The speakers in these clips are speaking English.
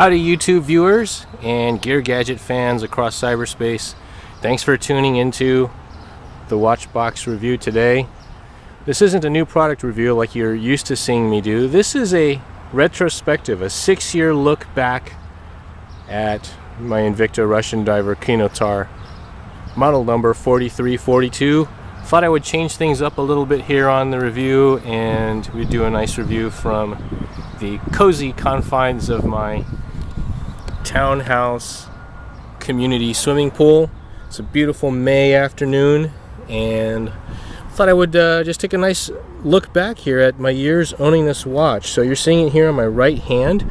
Howdy YouTube viewers and gear gadget fans across cyberspace. Thanks for tuning into the WatchBox review today. This isn't a new product review like you're used to seeing me do. This is a retrospective, a 6-year look back at my Invicta Russian diver Quinotaur, model number 4342. Thought I would change things up a little bit here on the review, and we'd do a nice review from the cozy confines of my townhouse community swimming pool. It's a beautiful May afternoon, and thought I would just take a nice look back here at my years owning this watch. So you're seeing it here on my right hand.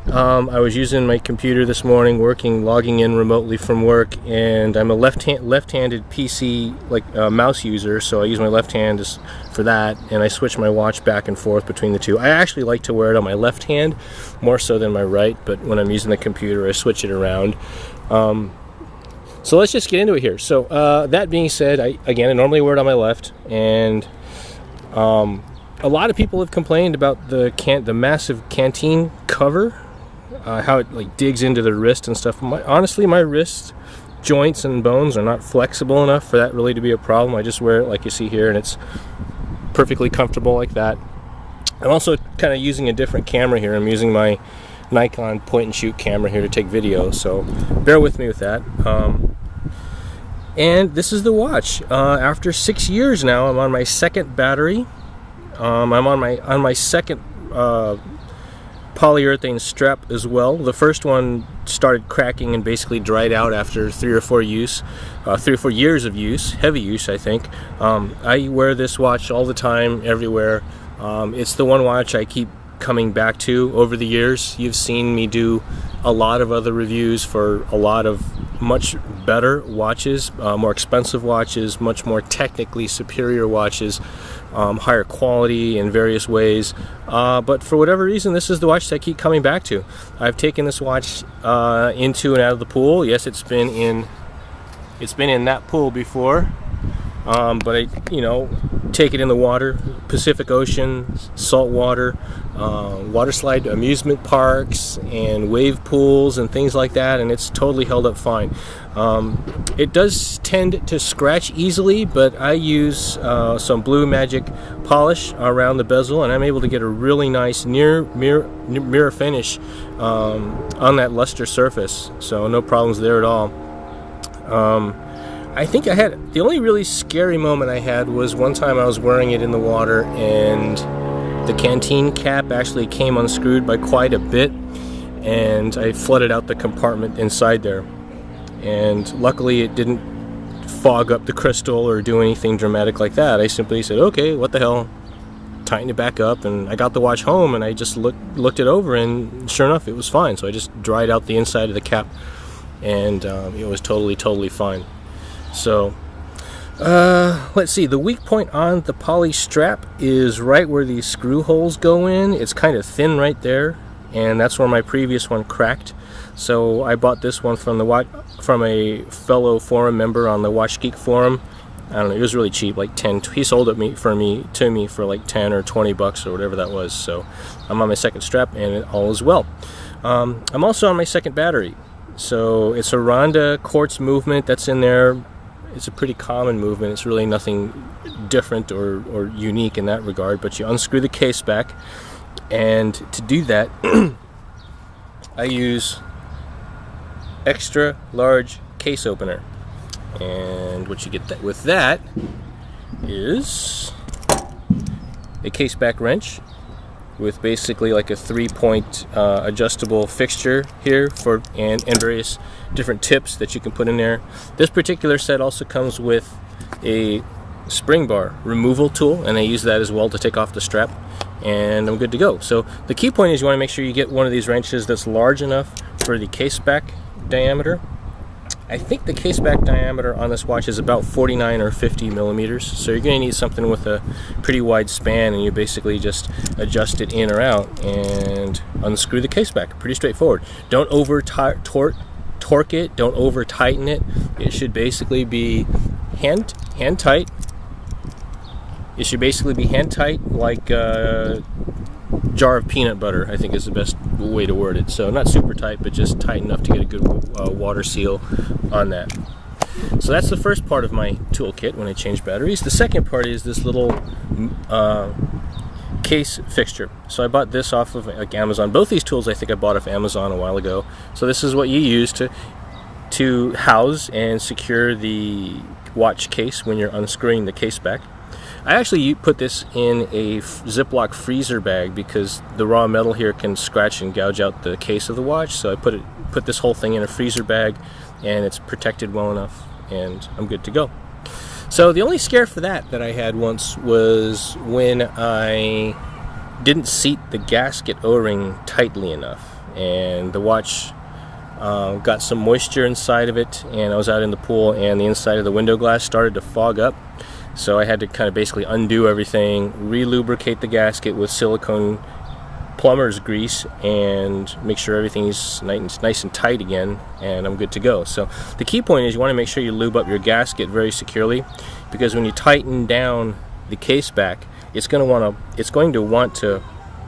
I was using my computer this morning, logging in remotely from work, and I'm a left-handed PC mouse user, so I use my left hand for that, and I switch my watch back and forth between the two. I actually like to wear it on my left hand more so than my right, but when I'm using the computer I switch it around. So let's just get into it here. So that being said, I normally wear it on my left, and a lot of people have complained about the massive canteen cover, how it digs into the wrist and stuff. Honestly, my wrist joints and bones are not flexible enough for that really to be a problem. I just wear it like you see here, and it's perfectly comfortable like that. I'm also kind of using a different camera here. I'm using my Nikon point-and-shoot camera here to take video, so bear with me with that. And this is the watch. After 6 years now, I'm on my second battery. I'm on my second polyurethane strap as well. The first one started cracking and basically dried out after 3 or 4 years of use, heavy use, I think. I wear this watch all the time, everywhere. It's the one watch I keep coming back to over the years. You've seen me do a lot of other reviews for a lot of much better watches, more expensive watches, much more technically superior watches, higher quality in various ways, but for whatever reason this is the watch that I keep coming back to. I've taken this watch into and out of the pool. Yes, it's been in that pool before, but I take it in the water, Pacific Ocean, salt water, water slide amusement parks and wave pools and things like that, and it's totally held up fine. It does tend to scratch easily, but I use some Blue Magic polish around the bezel, and I'm able to get a really nice near mirror finish on that luster surface, so no problems there at all. I think the only really scary moment I had was one time I was wearing it in the water, and the canteen cap actually came unscrewed by quite a bit, and I flooded out the compartment inside there. And luckily it didn't fog up the crystal or do anything dramatic like that. I simply said, okay, what the hell, tightened it back up, and I got the watch home, and I just looked it over, and sure enough it was fine. So I just dried out the inside of the cap, and it was totally fine. So let's see, the weak point on the poly strap is right where these screw holes go in. It's kind of thin right there, and that's where my previous one cracked. So I bought this one from a fellow forum member on the Watch Geek forum. I don't know, it was really cheap, like 10. He sold it to me for like 10 or 20 bucks or whatever that was. So I'm on my second strap, and all is well. I'm also on my second battery. So it's a Ronda quartz movement that's in there. It's a pretty common movement. It's really nothing different or unique in that regard, but you unscrew the case back, and to do that I use extra large case opener, and what you get with that is a case back wrench with basically like a 3-point adjustable fixture here and various different tips that you can put in there. This particular set also comes with a spring bar removal tool, and I use that as well to take off the strap, and I'm good to go. So the key point is you want to make sure you get one of these wrenches that's large enough for the case back diameter. I think the case back diameter on this watch is about 49 or 50 millimeters, so you're going to need something with a pretty wide span, and you basically just adjust it in or out and unscrew the case back. Pretty straightforward. Don't over torque it, don't over tighten it. It should basically be hand tight. It should basically be hand tight, like jar of peanut butter, I think is the best way to word it. So not super tight, but just tight enough to get a good water seal on that. So that's the first part of my toolkit when I change batteries. The second part is this little case fixture. So I bought this off of like Amazon. Both these tools I think I bought off Amazon a while ago. So this is what you use to house and secure the watch case when you're unscrewing the case back. I actually put this in a Ziploc freezer bag because the raw metal here can scratch and gouge out the case of the watch. So I put this whole thing in a freezer bag, and it's protected well enough, and I'm good to go. So the only scare for that I had once was when I didn't seat the gasket O-ring tightly enough, and the watch got some moisture inside of it, and I was out in the pool and the inside of the window glass started to fog up. So I had to kind of basically undo everything, re-lubricate the gasket with silicone plumber's grease, and make sure everything's nice and tight again, and I'm good to go. So the key point is you want to make sure you lube up your gasket very securely, because when you tighten down the case back, it's going to want to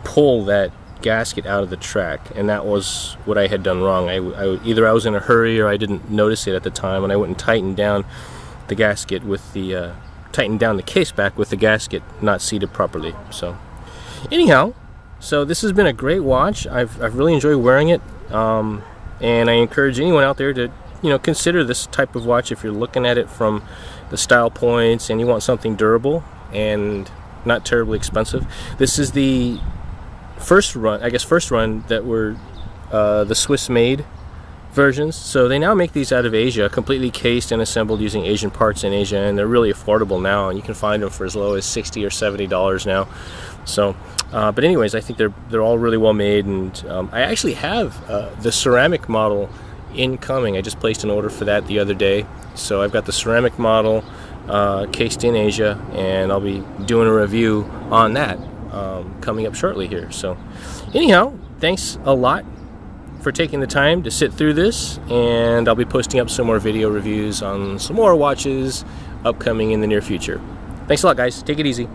pull that gasket out of the track, and that was what I had done wrong. Either I was in a hurry or I didn't notice it at the time, and I went and tightened down the gasket with the tighten down the case back with the gasket not seated properly. So anyhow, so this has been a great watch. I've really enjoyed wearing it, and I encourage anyone out there to consider this type of watch if you're looking at it from the style points and you want something durable and not terribly expensive. This is the first run that were the Swiss made versions. So they now make these out of Asia, completely cased and assembled using Asian parts in Asia, and they're really affordable now, and you can find them for as low as $60 or $70 now. So but anyways, I think they're all really well made, and I actually have the ceramic model incoming. I just placed an order for that the other day, so I've got the ceramic model cased in Asia, and I'll be doing a review on that coming up shortly here. So anyhow, thanks a lot for taking the time to sit through this, and I'll be posting up some more video reviews on some more watches upcoming in the near future. Thanks a lot, guys. Take it easy.